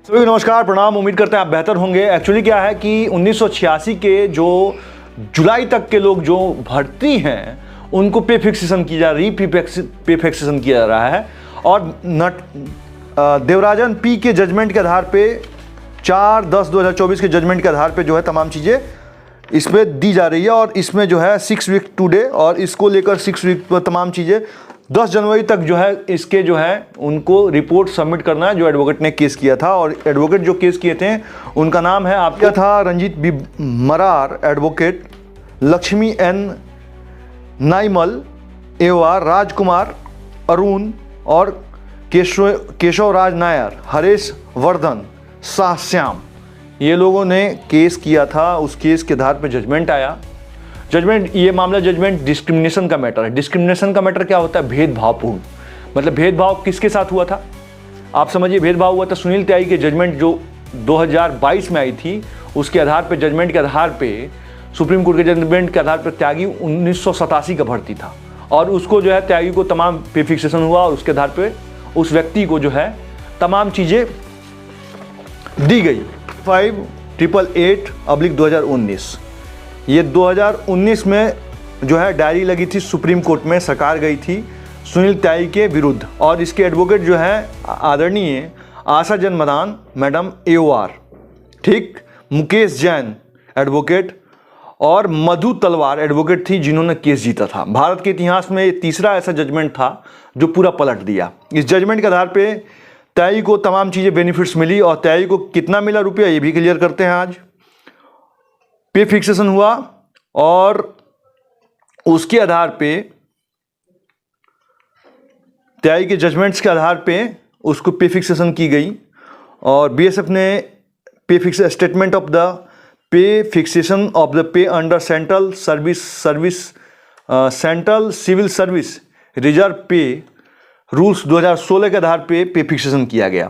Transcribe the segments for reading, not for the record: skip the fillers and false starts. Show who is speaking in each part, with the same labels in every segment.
Speaker 1: सभी को नमस्कार, प्रणाम। उम्मीद करते हैं आप बेहतर होंगे। एक्चुअली क्या है कि 1986 के जो जुलाई तक के लोग जो भर्ती हैं उनको पे फिक्सेशन की जा रही, पे फिक्सेशन किया जा रहा है। और देवराजन पी के जजमेंट के आधार पे 4/10/2024 के जजमेंट के आधार पे जो है तमाम चीज़ें इसमें दी जा रही है। और इसमें जो है 6 वीक टुडे और इसको लेकर 6 वीक पर तमाम चीज़ें 10 जनवरी तक जो है इसके जो है उनको रिपोर्ट सबमिट करना है जो एडवोकेट ने केस किया था। और एडवोकेट जो केस किए थे उनका नाम है आपका था Ranjit B Marar, advocate Lakshmi N Naimal, एवार राजकुमार अरुण और केशव राज नायर, हरेश वर्धन, शाह श्याम, ये लोगों ने केस किया था। उस केस के आधार पर जजमेंट आया। ये मामला जजमेंट डिस्क्रिमिनेशन का मैटर है। डिस्क्रिमिनेशन का मैटर क्या होता है? भेदभावपूर्ण, मतलब भेदभाव किसके साथ हुआ था आप समझिए। भेदभाव हुआ था सुनील त्यागी के जजमेंट जो 2022 में आई थी, उसके आधार पे जजमेंट के आधार पे सुप्रीम कोर्ट के जजमेंट के आधार पर त्यागी 1987 का भर्ती था और उसको जो है त्यागी को तमाम पे फिक्सेशन हुआ और उसके आधार पे उस व्यक्ति को जो है तमाम चीज़ें दी गई। 5888/2019 ये 2019 में जो है डायरी लगी थी सुप्रीम कोर्ट में, सरकार गई थी सुनील त्यागी के विरुद्ध। और इसके एडवोकेट जो है आदरणीय आशा जन्मदान मैडम एओआर, ठीक, मुकेश जैन एडवोकेट और मधु तलवार एडवोकेट थी जिन्होंने केस जीता था। भारत के इतिहास में ये तीसरा ऐसा जजमेंट था जो पूरा पलट दिया। इस जजमेंट के आधार पे त्यागी को तमाम चीज़ें बेनिफिट्स मिली और त्यागी को कितना मिला रुपया ये भी क्लियर करते हैं आज। पे फिक्सेशन हुआ और उसके आधार पे त्यागी के जजमेंट्स के आधार पे उसको पे फिक्सेशन की गई। और बीएसएफ ने pay fix statement of the pay fixation of the pay under central civil service reserve pay rules 2016 के आधार पे फिक्सेशन किया गया।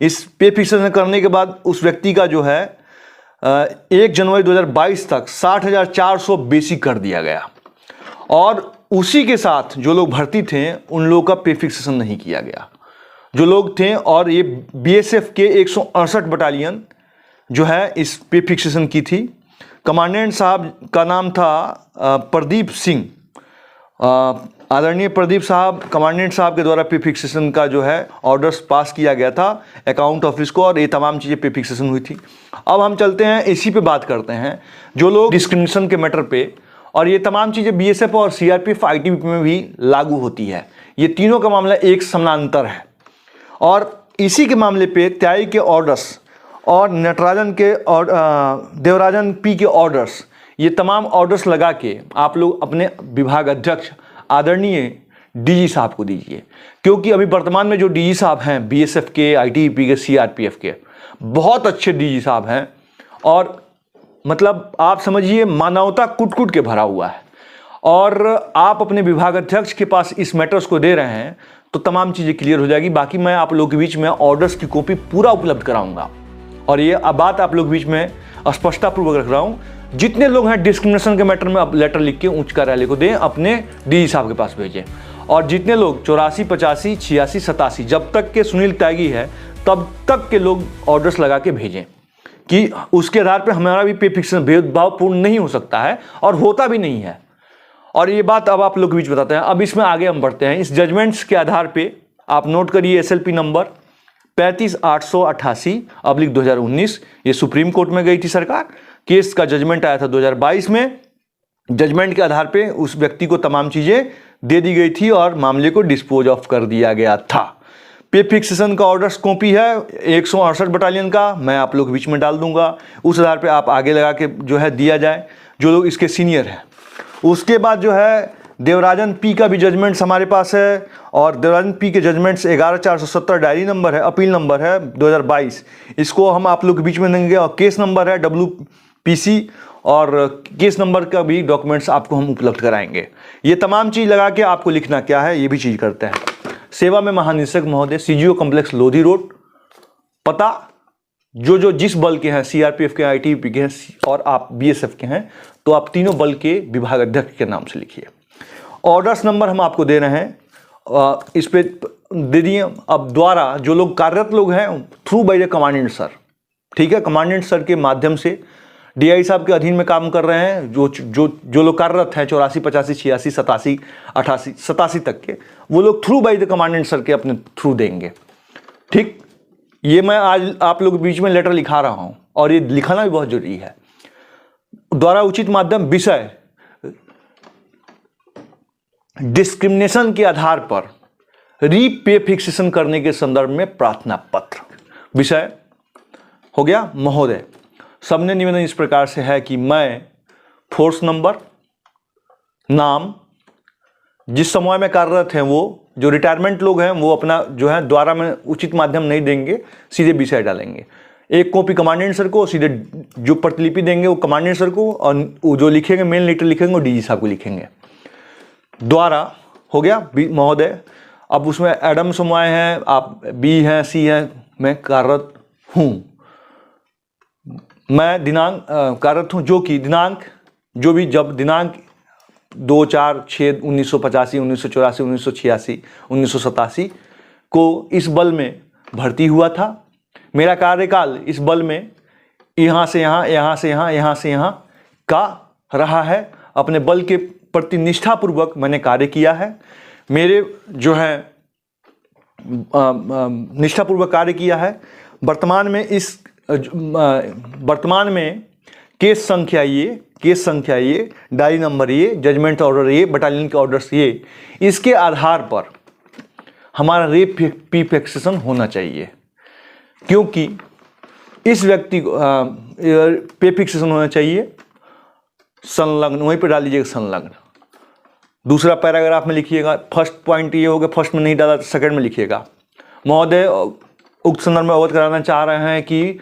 Speaker 1: इस पे फिक्सेशन करने के बाद उस व्यक्ति का जो है 1 जनवरी 2022 तक 60,400 बेसिक कर दिया गया। और उसी के साथ जो लोग भर्ती थे उन लोगों का पे फिक्सेशन नहीं किया गया जो लोग थे। और ये बीएसएफ के 168 बटालियन जो है इस पे फिक्सेशन की थी। कमांडेंट साहब का नाम था प्रदीप सिंह, आदरणीय प्रदीप साहब, कमांडेंट साहब के द्वारा पे फिक्सेशन का जो है ऑर्डर्स पास किया गया था अकाउंट ऑफिस को और ये तमाम चीज़ें पे फिक्सेशन हुई थी। अब हम चलते हैं इसी पे बात करते हैं जो लोग डिस्क्रिमिनेशन के मैटर पे, और ये तमाम चीज़ें बीएसएफ और सीआरपीएफ आईटीबीपी में भी लागू होती है। ये तीनों का मामला एक समानांतर है। और इसी के मामले पे त्यागी के ऑर्डर्स और नटराजन के और देवराजन पी के ऑर्डर्स, ये तमाम ऑर्डर्स लगा के आप लोग अपने विभाग अध्यक्ष आदरणीय डीजी साहब को दीजिए। क्योंकि अभी वर्तमान में जो डीजी साहब हैं बीएसएफ के, आईटीबीपी के, सीआरपीएफ के, बहुत अच्छे डीजी साहब हैं और मतलब आप समझिए मानवता कुट कुट के भरा हुआ है। और आप अपने विभाग अध्यक्ष के पास इस मैटर्स को दे रहे हैं तो तमाम चीज़ें क्लियर हो जाएगी। बाकी मैं आप लोगों के बीच में ऑर्डर्स की कॉपी पूरा उपलब्ध कराऊंगा और ये अब बात आप लोगों के बीच में स्पष्टतापूर्वक रख रहा हूँ। जितने लोग हैं डिस्क्रिमिनेशन के मैटर में अब लेटर लिख के उच्च कार्यालय को दें, अपने डीजी साहब के पास भेजें। और जितने लोग 84, 85, 86, 87 जब तक के सुनील त्यागी है तब तक के लोग ऑर्डर्स लगा के भेजें कि उसके आधार पर हमारा भी पे फिक्सेशन भेदभावपूर्ण नहीं हो सकता है और होता भी नहीं है। और ये बात अब आप लोग के बीच बताते हैं। अब इसमें आगे हम बढ़ते हैं। इस जजमेंट्स के आधार पे आप नोट करिए SLP नंबर 35,888/2019, ये सुप्रीम कोर्ट में गई थी सरकार। केस का जजमेंट आया था 2022 में। जजमेंट के आधार पे उस व्यक्ति को तमाम चीज़ें दे दी गई थी और मामले को डिस्पोज ऑफ कर दिया गया था। पे फिक्सेशन का ऑर्डर्स कॉपी है 168 बटालियन का, मैं आप लोग के बीच में डाल दूंगा। उस आधार पे आप आगे लगा के जो है दिया जाए जो लोग इसके सीनियर हैं। उसके बाद जो है देवराजन पी का भी जजमेंट्स हमारे पास है और देवराजन पी के जजमेंट्स 11,470 डायरी नंबर है, अपील नंबर है 2022। इसको हम आप लोग के बीच में देंगे और केस नंबर है WPC और केस नंबर का भी डॉक्यूमेंट्स आपको हम उपलब्ध कराएंगे। ये तमाम चीज़ लगा के आपको लिखना क्या है ये भी चीज़ करते हैं। सेवा में महानिदेशक महोदय, CGO कॉम्प्लेक्स लोधी रोड, पता जो जिस बल के हैं, सीआरपीएफ के, आईटीबीपी के हैं और आप बीएसएफ के हैं तो आप तीनों बल के विभाग अध्यक्ष के नाम से लिखिए। ऑर्डर्स नंबर हम आपको दे रहे हैं इस पे दे दिए। अब द्वारा जो लोग कार्यरत लोग हैं through by the commandant sir, ठीक है, कमांडेंट सर के माध्यम से डीआई साहब के अधीन में काम कर रहे हैं जो लोग कार्यरत हैं 84, 85, 86, 87, 88, 87 तक के, वो लोग through by the commandant sir के अपने थ्रू देंगे। ठीक, ये मैं आज आप लोगों के बीच में लेटर लिखा रहा हूं और ये लिखाना भी बहुत जरूरी है। द्वारा उचित माध्यम विषय डिस्क्रिमिनेशन के आधार पर रीपे फिक्सेशन करने के संदर्भ में प्रार्थना पत्र। विषय हो गया महोदय, सबने निवेदन इस प्रकार से है कि मैं फोर्स नंबर, नाम, जिस समूह में कार्यरत हैं वो जो रिटायरमेंट लोग हैं वो अपना जो है द्वारा में उचित माध्यम नहीं देंगे, सीधे विषय डालेंगे। एक कॉपी कमांडेंट सर को, सीधे जो प्रतिलिपि देंगे वो कमांडेंट सर को, और वो जो लिखेंगे मेन लेटर लिखेंगे वो डीजी साहब को लिखेंगे। द्वारा हो गया महोदय। अब उसमें एडम समूह है, आप बी हैं, सी हैं, मैं कार्यरत हूँ, मैं दिनांक कार्यरत हूँ, जो कि दिनांक जो भी जब दिनांक 2, 4, 6, 1985, 1984, 1986, 1987 को इस बल में भर्ती हुआ था। मेरा कार्यकाल इस बल में यहाँ से यहाँ, यहाँ से यहाँ, यहाँ से यहाँ का रहा है। अपने बल के प्रति निष्ठापूर्वक मैंने कार्य किया है। मेरे जो है निष्ठापूर्वक कार्य किया है। वर्तमान में केस संख्या ये, डायरी नंबर ये, जजमेंट ऑर्डर ये, बटालियन के ऑर्डर्स ये, इसके आधार पर हमारा रेप पी फिक्सेशन होना चाहिए, क्योंकि इस व्यक्ति को पे फिक्सेशन होना चाहिए संलग्न, वहीं पर डाल लीजिएगा संलग्न। दूसरा पैराग्राफ में लिखिएगा, फर्स्ट पॉइंट ये हो गया, फर्स्ट में नहीं डाला तो सेकंड में लिखिएगा। महोदय उक्त संदर्भ में अवगत कराना चाह रहे हैं कि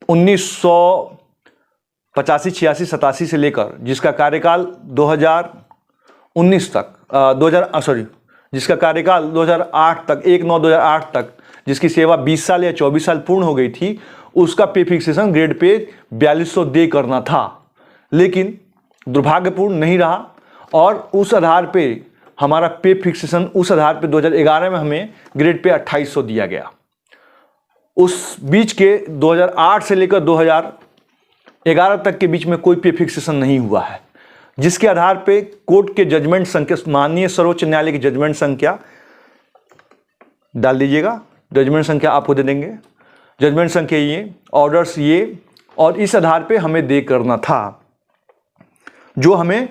Speaker 1: 1985, 86, 87 से लेकर जिसका कार्यकाल 2019 तक जिसका कार्यकाल 2008 तक 1/9/2008 तक जिसकी सेवा 20 साल या 24 साल पूर्ण हो गई थी, उसका पे फिक्सेशन ग्रेड पे 4200 दे करना था, लेकिन दुर्भाग्यपूर्ण नहीं रहा और उस आधार पे हमारा पे फिक्सेशन उस आधार पे 2011 में हमें ग्रेड पे 2800 दिया गया। उस बीच के 2008 से लेकर 2011 तक के बीच में कोई पे फिक्सेशन नहीं हुआ है, जिसके आधार पे कोर्ट के जजमेंट संख्या, माननीय सर्वोच्च न्यायालय की जजमेंट संख्या डाल दीजिएगा, जजमेंट संख्या आपको दे देंगे, जजमेंट संख्या ये, ऑर्डर्स ये, और इस आधार पे हमें दे करना था, जो हमें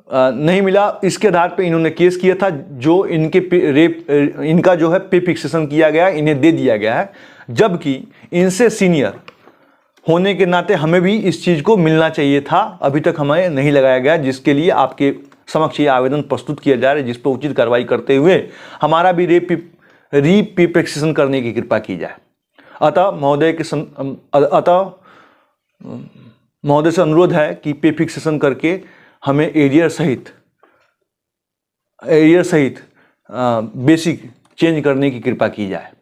Speaker 1: नहीं मिला। इसके आधार पे इन्होंने केस किया था, जो इनका जो है पे फिक्सेशन किया गया, इन्हें दे दिया गया है, जबकि इनसे सीनियर होने के नाते हमें भी इस चीज़ को मिलना चाहिए था, अभी तक हमें नहीं लगाया गया, जिसके लिए आपके समक्ष ये आवेदन प्रस्तुत किया जा रहा है, जिस पर उचित कार्रवाई करते हुए हमारा भी री फिक्सेशन करने की कृपा की जाए। अतः महोदय से अनुरोध है कि पे फिक्सेशन करके हमें एरियर सहित बेसिक चेंज करने की कृपा की जाए।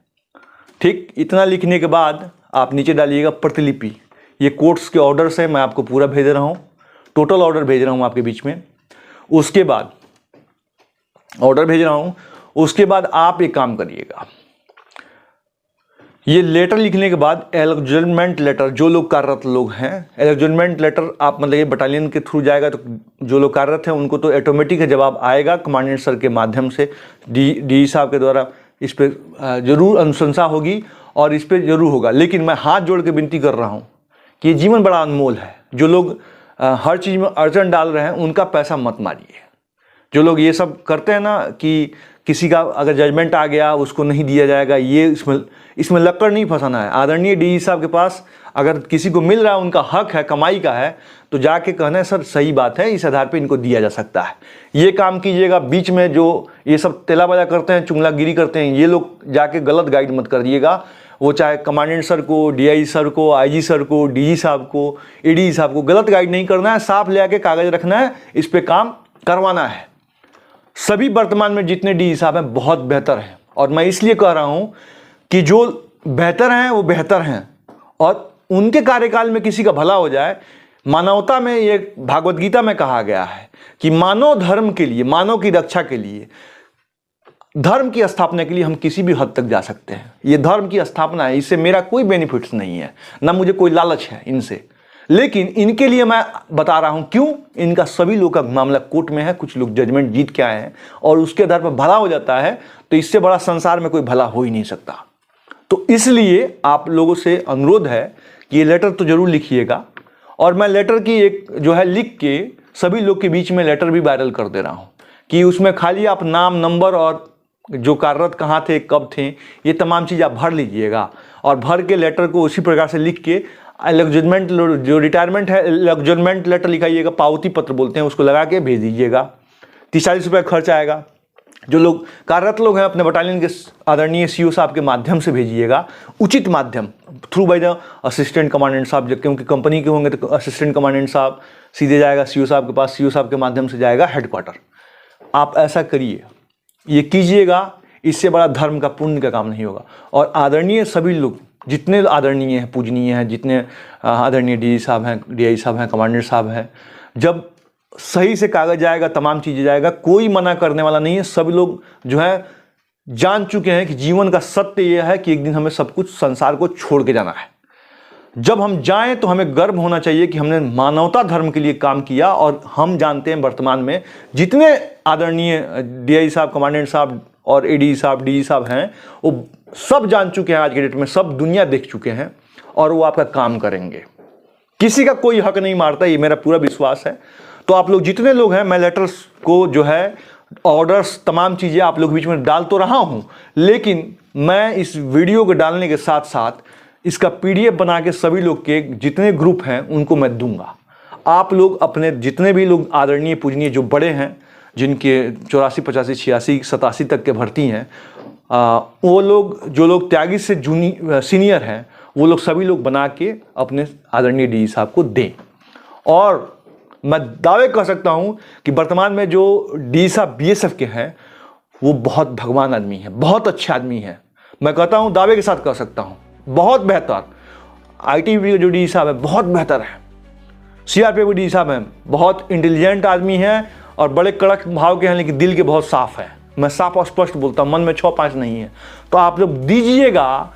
Speaker 1: ठीक, इतना लिखने के बाद आप नीचे डालिएगा प्रतिलिपि। ये कोर्ट्स के ऑर्डर्स हैं, मैं आपको पूरा भेज रहा हूँ, टोटल ऑर्डर भेज रहा हूँ आपके बीच में। उसके बाद ऑर्डर भेज रहा हूँ, उसके बाद आप एक काम करिएगा, ये लेटर लिखने के बाद एलॉजमेंट लेटर, जो लोग कार्यरत लोग हैं, एलॉजमेंट लेटर आप मतलब ये बटालियन के थ्रू जाएगा, तो जो लोग कार्यरत हैं उनको तो ऑटोमेटिक जवाब आएगा कमांडेंट सर के माध्यम से, डी साहब के द्वारा इस पर जरूर अनुशंसा होगी और इस पर जरूर होगा। लेकिन मैं हाथ जोड़ के विनती कर रहा हूँ कि ये जीवन बड़ा अनमोल है। जो लोग हर चीज़ में अड़चन डाल रहे हैं उनका पैसा मत मारिए। जो लोग ये सब करते हैं ना कि किसी का अगर जजमेंट आ गया उसको नहीं दिया जाएगा, ये इसमें लक्कड़ नहीं फंसाना है। आदरणीय डी साहब के पास अगर किसी को मिल रहा है, उनका हक है, कमाई का है, तो जाके कहना है सर सही बात है, इस आधार पे इनको दिया जा सकता है। ये काम कीजिएगा। बीच में जो ये सब तेलाबाजा करते हैं, चुंगलागिरी करते हैं, ये लोग जाके गलत गाइड मत कर दिएगा। वो चाहे कमांडेंट सर को, डीआई सर को, आईजी सर को, डीजी साहब को, एडीजी साहब को गलत गाइड नहीं करना है, साफ ले आके कागज रखना है, इस पे काम करवाना है। सभी वर्तमान में जितने डीजी साहब हैं बहुत बेहतर हैं, और मैं इसलिए कह रहा हूं कि जो बेहतर हैं वो बेहतर हैं, और उनके कार्यकाल में किसी का भला हो जाए। मानवता में, ये भागवत गीता में कहा गया है कि मानव धर्म के लिए, मानव की रक्षा के लिए धर्म की स्थापना के लिए हम किसी भी हद तक जा सकते हैं। ये धर्म की स्थापना है, इससे मेरा कोई बेनिफिट्स नहीं है, ना मुझे कोई लालच है इनसे, लेकिन इनके लिए मैं बता रहा हूं क्यों। इनका सभी लोग का मामला कोर्ट में है, कुछ लोग जजमेंट जीत के आए हैं और उसके आधार पर भला हो जाता है, तो इससे बड़ा संसार में कोई भला हो ही नहीं सकता। तो इसलिए आप लोगों से अनुरोध है कि ये लेटर तो जरूर लिखिएगा, और मैं लेटर की एक जो है लिख के सभी लोग के बीच में लेटर भी वायरल कर दे रहा हूं कि उसमें खाली आप नाम, नंबर और जो कार्यरत कहाँ थे, कब थे, ये तमाम चीज़ आप भर लीजिएगा, और भर के लेटर को उसी प्रकार से लिख के एलॉजमेंट, जो रिटायरमेंट है, एलॉजमेंट लेटर लिखाइएगा, पावती पत्र बोलते हैं, उसको लगा के भेज दीजिएगा। 30-40 रुपये खर्च आएगा। जो लोग कार्यरत लोग हैं अपने बटालियन के आदरणीय सीओ साहब के माध्यम से भेजिएगा, उचित माध्यम, through by the assistant commandant साहब, क्योंकि कंपनी के होंगे तो असिस्टेंट कमांडेंट साहब सीधे जाएगा सीओ साहब के पास, सीओ साहब के माध्यम से जाएगा हेडक्वार्टर। आप ऐसा करिए, ये कीजिएगा, इससे बड़ा धर्म का, पुण्य का काम नहीं होगा। और आदरणीय सभी लोग, जितने आदरणीय हैं, पूजनीय हैं, जितने आदरणीय डी साहब हैं, DI साहब हैं, कमांडेंट साहब हैं, जब सही से कागज जाएगा, तमाम चीज़ें जाएगा, कोई मना करने वाला नहीं है। सब लोग जो है जान चुके हैं कि जीवन का सत्य यह है कि एक दिन हमें सब कुछ संसार को छोड़ के जाना है। जब हम जाएं तो हमें गर्व होना चाहिए कि हमने मानवता धर्म के लिए काम किया। और हम जानते हैं वर्तमान में जितने आदरणीय DI साहब, कमांडेंट साहब और AD साहब, DG साहब हैं, वो सब जान चुके हैं आज के डेट में, सब दुनिया देख चुके हैं, और वो आपका काम करेंगे। किसी का कोई हक नहीं मारता, ये मेरा पूरा विश्वास है। तो आप लोग जितने लोग हैं, मैं लेटर्स को जो है, ऑर्डर्स, तमाम चीज़ें आप लोग बीच में डाल तो रहा हूँ, लेकिन मैं इस वीडियो को डालने के साथ साथ इसका PDF बना के सभी लोग के जितने ग्रुप हैं उनको मैं दूंगा। आप लोग अपने जितने भी लोग आदरणीय, पूजनीय, जो बड़े हैं, जिनके 84, 85, 86, 87 तक के भर्ती हैं, वो लोग, जो लोग त्यागी से सीनियर हैं, वो लोग सभी लोग बना के अपने आदरणीय DG साहब को दें। और मैं दावे कर सकता हूं कि वर्तमान में जो DG साहब BSF के हैं, वो बहुत भगवान आदमी है, बहुत अच्छे आदमी है। मैं कहता हूं, दावे के साथ कह सकता हूं, बहुत बेहतर। ITBP के जो DG साहब है बहुत बेहतर है। CRPF के DG साहब हैं, बहुत इंटेलिजेंट आदमी हैं और बड़े कड़क भाव के हैं, लेकिन दिल के बहुत साफ है। मैं साफ और स्पष्ट बोलता हूँ, मन में 6-5 नहीं है। तो आप जब दीजिएगा,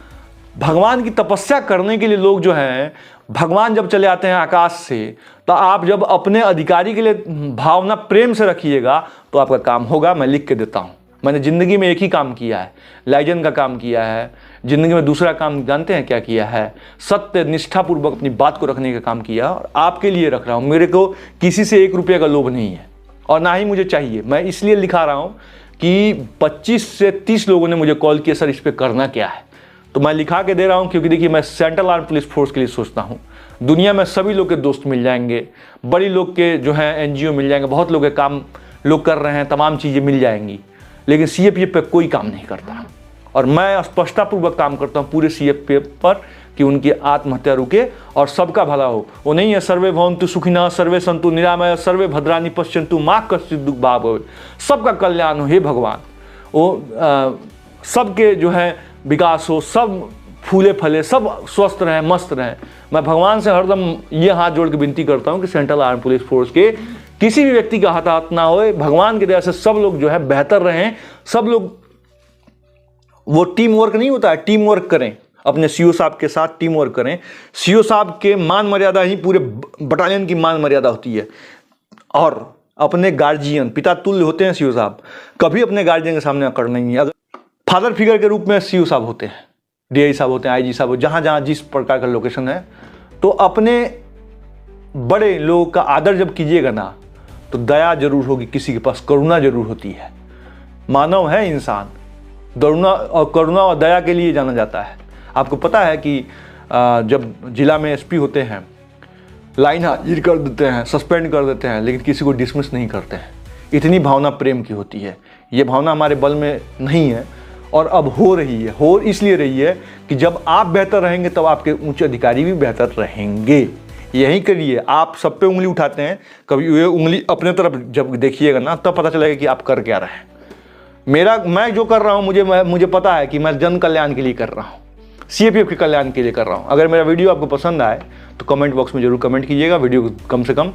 Speaker 1: भगवान की तपस्या करने के लिए लोग जो हैं, भगवान जब चले आते हैं आकाश से, तो आप जब अपने अधिकारी के लिए भावना प्रेम से रखिएगा तो आपका काम होगा। मैं लिख के देता हूँ। मैंने ज़िंदगी में एक ही काम किया है, लाइजन का काम किया है। ज़िंदगी में दूसरा काम जानते हैं क्या किया है? सत्य, निष्ठापूर्वक अपनी बात को रखने का काम किया, और आपके लिए रख रहा हूँ। मेरे को किसी से 1 रुपये का लोभ नहीं है, और ना ही मुझे चाहिए। मैं इसलिए लिखा रहा हूँ कि 25 से 30 लोगों ने मुझे कॉल किया, सर इस पर करना क्या है, तो मैं लिखा के दे रहा हूँ। क्योंकि देखिए, मैं सेंट्रल आर्म पुलिस फोर्स के लिए सोचता हूँ। दुनिया में सभी लोग के दोस्त मिल जाएंगे, बड़ी लोग के जो हैं NGO मिल जाएंगे, बहुत लोग के काम लोग कर रहे हैं, तमाम चीज़ें मिल जाएंगी, लेकिन CFP पे कोई काम नहीं करता। और मैं स्पष्टतापूर्वक काम करता हूँ पूरे CFP पर कि उनकी आत्महत्या रुके और सबका भला हो। वो नहीं है सर्वे भवन्तु सुखिनः, सर्वे सन्तु निरामया, सर्वे भद्राणि पश्यन्तु मा कश्चित् दुःख भाग् भवेत्। सबका कल्याण हो हे भगवान, वो सबके जो है विकास हो, सब फूले फले, सब स्वस्थ रहें, मस्त रहें। मैं भगवान से हरदम ये हाथ जोड़ के विनती करता हूँ कि सेंट्रल आर्म पुलिस फोर्स के किसी भी व्यक्ति का हताहत ना होए। भगवान की दया से सब लोग जो है बेहतर रहें। सब लोग, वो टीम वर्क नहीं होता है, टीम वर्क करें, अपने CO साहब के साथ टीम वर्क करें। CO साहब के मान मर्यादा ही पूरे बटालियन की मान मर्यादा होती है। और अपने गार्जियन, पिता तुल्य होते हैं CO साहब, कभी अपने गार्जियन के सामने अकड़ नहीं है। अगर फादर फिगर के रूप में CO साहब होते हैं, DI साहब होते हैं, IG साहब हो, जहाँ जहाँ जिस प्रकार का लोकेशन है, तो अपने बड़े लोगों का आदर जब कीजिएगा ना, तो दया जरूर होगी, किसी के पास करुणा जरूर होती है। मानव है इंसान, करुणा और दया के लिए जाना जाता है। आपको पता है कि जब जिला में SP होते हैं, लाइन हाजिर कर देते हैं, सस्पेंड कर देते हैं, लेकिन किसी को डिसमिस नहीं करते हैं। इतनी भावना प्रेम की होती है। ये भावना हमारे बल में नहीं है, और अब हो रही है। हो इसलिए रही है कि जब आप बेहतर रहेंगे तब आपके उच्च अधिकारी भी बेहतर रहेंगे। यही करिए। आप सब पे उंगली उठाते हैं, कभी ये उंगली अपने तरफ जब देखिएगा ना, तब पता चलेगा कि आप कर क्या रहे हैं। मैं जो कर रहा हूँ, मुझे पता है कि मैं जन कल्याण के लिए कर रहा हूँ, CFP के कल्याण के लिए कर रहा हूँ। अगर मेरा वीडियो आपको पसंद आए तो कमेंट बॉक्स में जरूर कमेंट कीजिएगा। वीडियो को कम से कम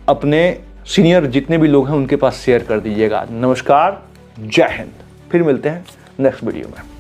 Speaker 1: अपने सीनियर जितने भी लोग हैं उनके पास शेयर कर दीजिएगा। नमस्कार, जय हिंद। फिर मिलते हैं नेक्स्ट वीडियो में।